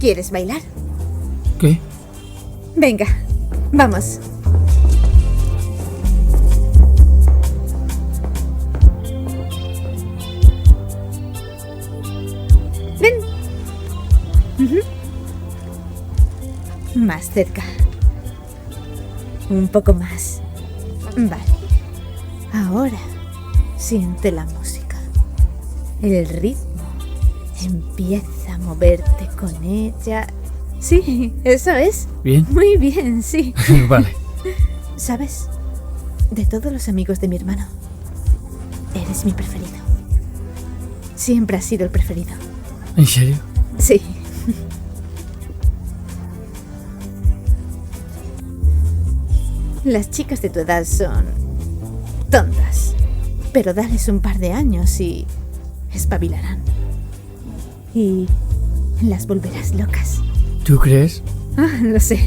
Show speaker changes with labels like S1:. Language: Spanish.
S1: ¿Quieres bailar?
S2: ¿Qué?
S1: Venga, vamos. Ven. Más cerca. Un poco más. Vale. Ahora siente la música. El ritmo. Empieza a moverte con ella. Sí, eso es.
S2: ¿Bien?
S1: Muy bien, sí.
S2: Vale.
S1: ¿Sabes? De todos los amigos de mi hermano, eres mi preferido. Siempre has sido el preferido.
S2: ¿En serio?
S1: Sí. Las chicas de tu edad son tontas, pero dales un par de años y espabilarán. Y las volverás locas.
S2: ¿Tú crees?
S1: Ah, lo sé.